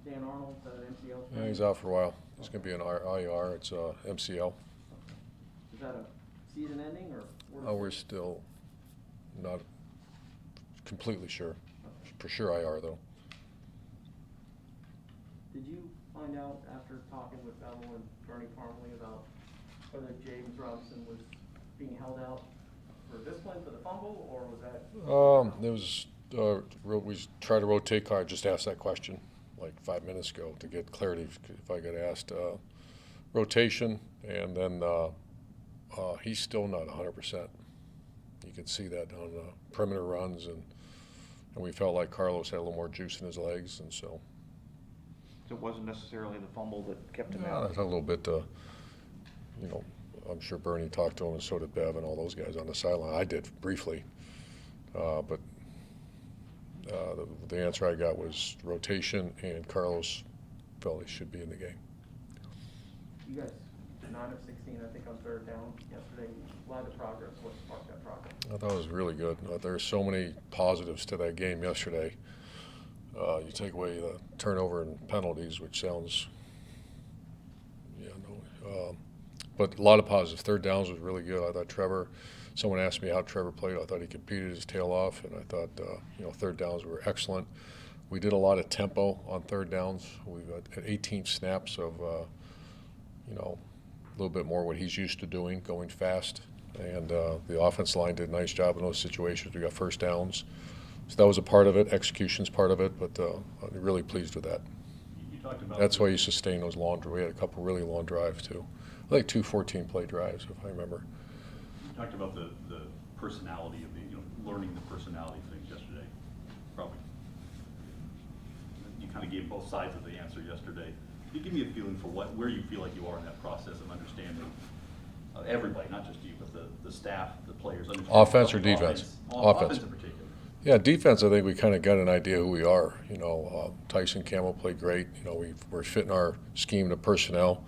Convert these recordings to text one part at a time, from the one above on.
Dan Arnold, MCL. Yeah, he's out for a while. He's going to be an IR. It's MCL. Is that a season ending or? We're still not completely sure. For sure IR though. Did you find out after talking with Bevel and Bernie Parmalee about whether James Robinson was being held out for discipline for the fumble, or was that? There was we tried to rotate car. I just asked that question like 5 minutes ago to get clarity if I got asked rotation, and then he's still not 100%. You can see that on perimeter runs, and we felt like Carlos had a little more juice in his legs, and so. So it wasn't necessarily the fumble that kept him Yeah, out? a little bit, I'm sure Bernie talked to him, and so did Bev and all those guys on the sideline. I did briefly, but the answer I got was rotation, and Carlos felt he should be in the game. You guys 9 of 16, I think, on third down yesterday. A lot of progress. What sparked that progress? I thought it was really good. There are so many positives to that game yesterday. You take away the turnover and penalties, which sounds, but a lot of positives. Third downs was really good. I thought someone asked me how Trevor played. I thought he competed his tail off, and I thought, third downs were excellent. We did a lot of tempo on third downs. We had 18 snaps of, a little bit more what he's used to doing, going fast. And the offense line did a nice job in those situations. We got first downs. So that was a part of it. Execution's part of it, but I'm really pleased with that. You talked about that's why you sustain those long drives. We had a couple really long drives, too. I think 2 14-play drives, if I remember. You talked about the personality of learning the personality things yesterday. Probably. You kind of gave both sides of the answer yesterday. Can you give me a feeling for where you feel like you are in that process of understanding everybody, not just you, but the staff, the players? Offense or defense? Offense in particular. Yeah, defense, I think we kind of got an idea who we are. Tyson Campbell played great. We're fitting our scheme to personnel.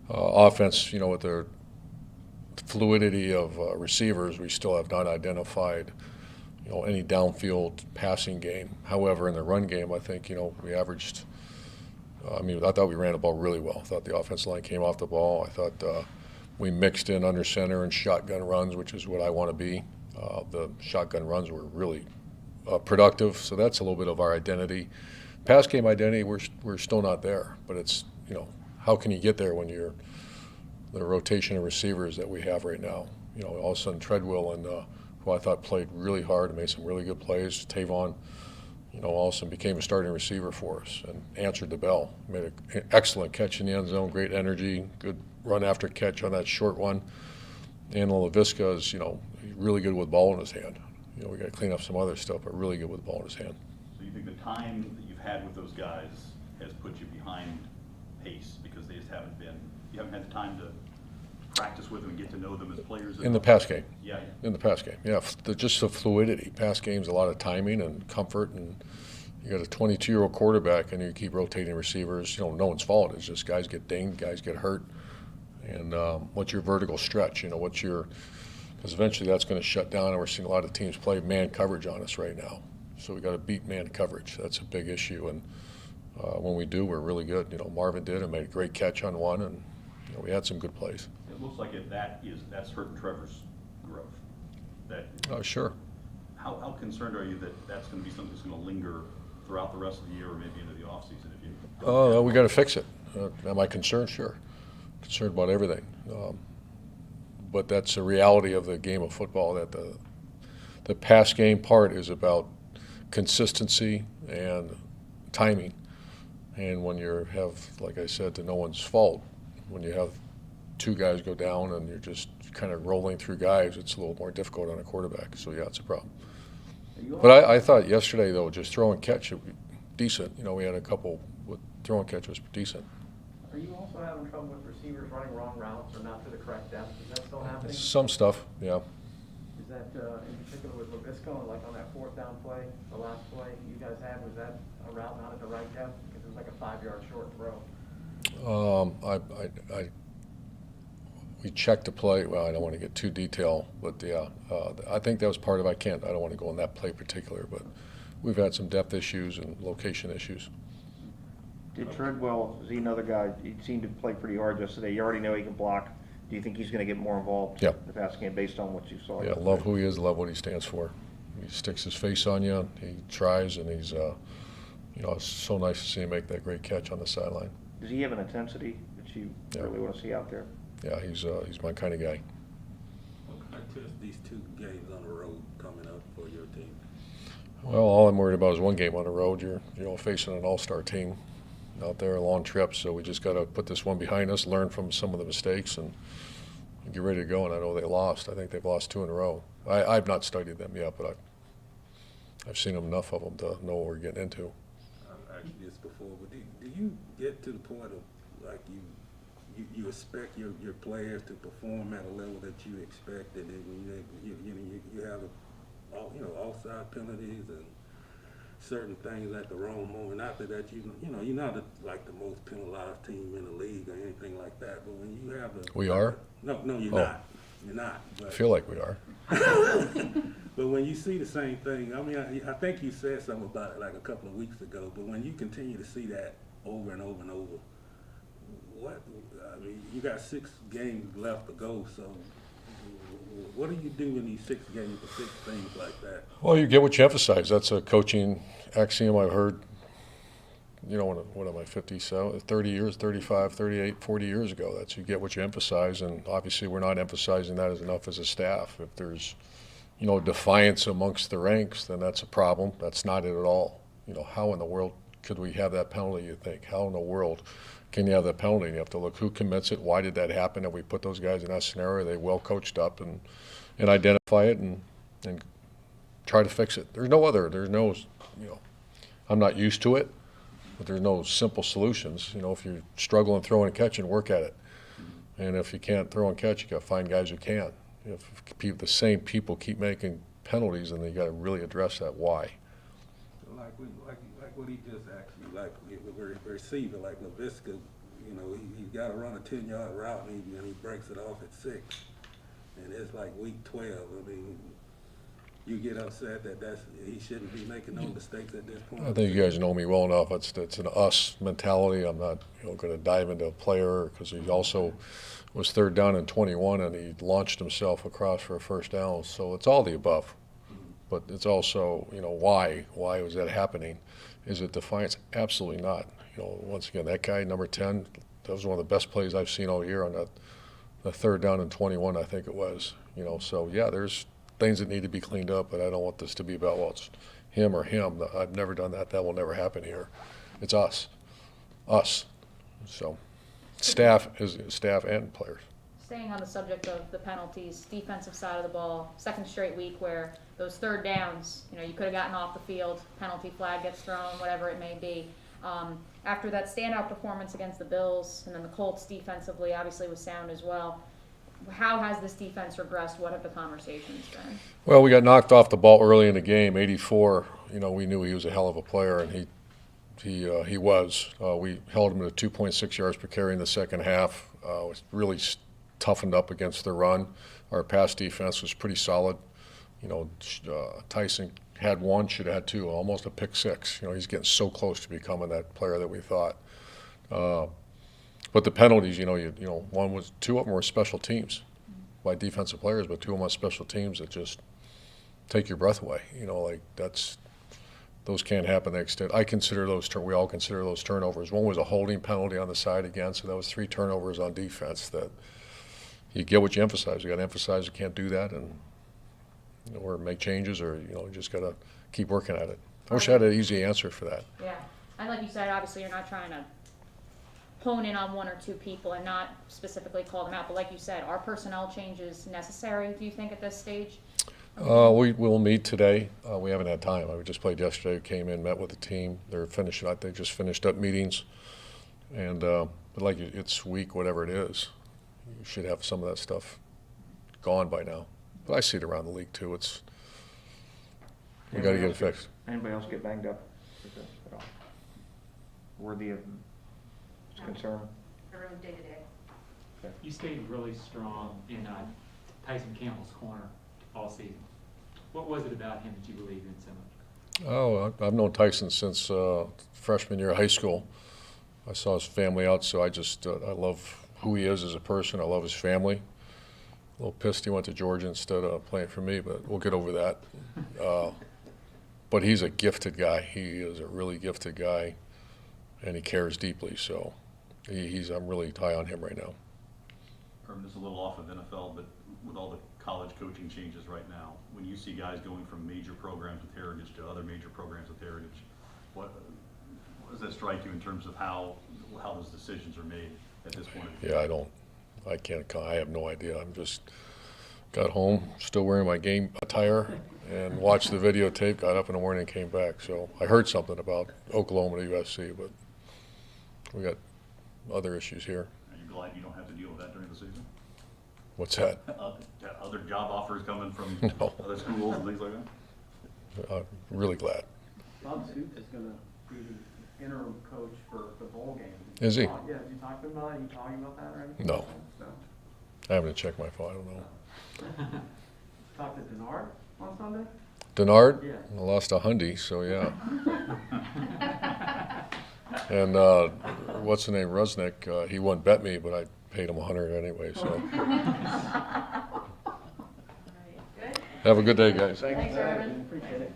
Offense, with their fluidity of receivers, we still have not identified, any downfield passing game. However, in the run game, I think, we averaged, I thought we ran the ball really well. I thought the offensive line came off the ball. I thought we mixed in under center and shotgun runs, which is what I want to be. The shotgun runs were really productive, so that's a little bit of our identity. Pass game identity, we're still not there, but it's, how can you get there when you're the rotation of receivers that we have right now? All of a sudden Treadwell and who I thought played really hard and made some really good plays. Tavon, all of a sudden became a starting receiver for us and answered the bell. Made an excellent catch in the end zone, great energy, good run after catch on that short one. And LaVisca is, really good with the ball in his hand. We got to clean up some other stuff, but really good with the ball in his hand. So you think the time that you've had with those guys has put you behind pace because you haven't had the time to practice with them and get to know them as players? In the pass game. Yeah. In the pass game, yeah. Just the fluidity. Pass game's a lot of timing and comfort, and you got a 22-year-old quarterback and you keep rotating receivers. No one's fault. It's just guys get dinged, guys get hurt. And what's your vertical stretch? Because eventually that's going to shut down, and we're seeing a lot of teams play man coverage on us right now. So we got to beat man coverage. That's a big issue, and when we do, we're really good. Marvin did and made a great catch on one, and we had some good plays. It looks like that's hurting Trevor's growth. Oh, sure. How concerned are you that that's going to be something that's going to linger throughout the rest of the year or maybe into the offseason? Oh, we got to fix it. Am I concerned? Sure. Concerned about everything. But that's the reality of the game of football, that the pass game part is about consistency and timing. And when you have, like I said, to no one's fault, when you have 2 guys go down and you're just kind of rolling through guys, it's a little more difficult on a quarterback. So, yeah, it's a problem. But I thought yesterday, though, just throw and catch, it decent. We had a couple with throw and catch was decent. Are you also having trouble with receivers running wrong routes or not to the correct depth? Is that still happening? Some stuff, yeah. Is that in particular with LaVisca, like on that 4th down play, the last play you guys had, was that a route not at the right depth? Because it was like a 5-yard short throw. We checked the play. Well, I don't want to get too detailed, but yeah, I think that was part of. I don't want to go on that play particular, but we've had some depth issues and location issues. Did Treadwell, is he another guy, he seemed to play pretty hard yesterday, you already know he can block. Do you think he's gonna get more involved? Yeah. In the passing game based on what you saw? Yeah, yesterday? love who he is, love what he stands for. He sticks his face on you, he tries, and he's, it's so nice to see him make that great catch on the sideline. Does he have an intensity that you Yeah. really wanna see out there? Yeah, he's my kind of guy. What characteristics these 2 games on the road coming up for your team? Well, all I'm worried about is one game on the road. You're facing an all-star team out there, a long trip, so we just got to put this one behind us, learn from some of the mistakes, and get ready to go. And I know they lost. I think they've lost 2 in a row. I've not studied them yet, but I've seen enough of them to know what we're getting into. I've asked you this before, but do you get to the point of, like, you expect your players to perform at a level that you expect, and then you have offside penalties and certain things at the wrong moment. Not that you're not like the most penalized team in the league or anything like that, but when you have We are? No, you're Oh. not. You're not. I But, feel like we are. but when you see the same thing, I mean, I think you said something about it like a couple of weeks ago, but when you continue to see that over and over and over, you got 6 games left to go, so what do you do in these 6 games to fix things like that? Well, you get what you emphasize. That's a coaching axiom I've heard, what am I, 57, 30 years, 35, 38, 40 years ago. That's you get what you emphasize, and obviously we're not emphasizing that as enough as a staff. If there's, defiance amongst the ranks, then that's a problem. That's not it at all. How in the world could we have that penalty, you think? How in the world can you have that penalty? You have to look who commits it, why did that happen, and we put those guys in that scenario. They well coached up and identify it and try to fix it. There's no, I'm not used to it, but there's no simple solutions. If you're struggling throwing and catching, work at it. And if you can't throw and catch, you got to find guys who can. If the same people keep making penalties, then you got to really address that why. Like what he just asked me, like a receiver like LaVisca, he got to run a 10-yard route and he breaks it off at 6, and it's like week 12. I mean, you get upset that he shouldn't be making no mistakes at this point. I think you guys know me well enough. It's an us mentality. I'm not going to dive into a player because he also was 3rd down and 21 and he launched himself across for a 1st down. So it's all the above. But it's also, why? Why was that happening? Is it defiance? Absolutely not. Once again, that guy, number 10, that was one of the best plays I've seen all year on the 3rd down and 21, I think it was. So yeah, there's things that need to be cleaned up, but I don't want this to be about, well, it's him or him. I've never done that. That will never happen here. It's us. So staff and players. Staying on the subject of the penalties, defensive side of the ball, 2nd straight week where those 3rd downs, you could have gotten off the field, penalty flag gets thrown, whatever it may be. After that standout performance against the Bills, and then the Colts defensively obviously was sound as well, how has this defense regressed? What have the conversations been? Well, we got knocked off the ball early in the game, 84. We knew he was a hell of a player, and he was. We held him to 2.6 yards per carry in the second half. Was really toughened up against the run. Our pass defense was pretty solid. Tyson had 1, should have had 2, almost a pick 6. He's getting so close to becoming that player that we thought. But the penalties, 2 of them were special teams by defensive players, but 2 of them are special teams that just take your breath away. Those can't happen the extent. We all consider those turnovers. One was a holding penalty on the side again, so that was 3 turnovers on defense. That you get what you emphasize. You got to emphasize you can't do that, and or make changes, or you just got to keep working at it. I wish I had an easy answer for that. Yeah, and like you said, obviously you're not trying to hone in on 1 or 2 people and not specifically call them out, but like you said, are personnel changes necessary, do you think, at this stage? We'll meet today. We haven't had time. We just played yesterday. Came in, met with the team. They're finishing. I think just finished up meetings, and but it's week whatever it is. You should have some of that stuff gone by now. But I see it around the league too. We got to get it fixed. Anybody else get banged up with this at all? Worthy of concern? Everyone's day to day. You stayed really strong in Tyson Campbell's corner all season. What was it about him that you believed in so much? Oh, I've known Tyson since freshman year of high school. I saw his family out, so I just, I love who he is as a person. I love his family. A little pissed he went to Georgia instead of playing for me, but we'll get over that. But he's a gifted guy. He is a really gifted guy, and he cares deeply. So I'm really high on him right now. Urban, this is a little off of NFL, but with all the college coaching changes right now, when you see guys going from major programs with heritage to other major programs with heritage, what does that strike you in terms of how those decisions are made at this point? Yeah, I have no idea. I'm just got home, still wearing my game attire, and watched the videotape, got up in the morning and came back. So I heard something about Oklahoma to USC, but we got other issues here. Are you glad you don't have to deal with that during the season? What's that? Other job offers coming from No. other schools and things like that? Really glad. Bob Stoops is gonna be the interim coach for the bowl game. Is he? Yeah, did you talk to him about it? Are you talking about that or anything? No. No? I haven't checked my phone. I don't know. Talked to Denard on Sunday? Denard? Yeah. I lost a hundy, so yeah. And what's the name? Rusnick, he wouldn't bet me, but I paid him $100 anyway, so. All right, good. Have a good day, guys. Thanks, Urban. Appreciate it.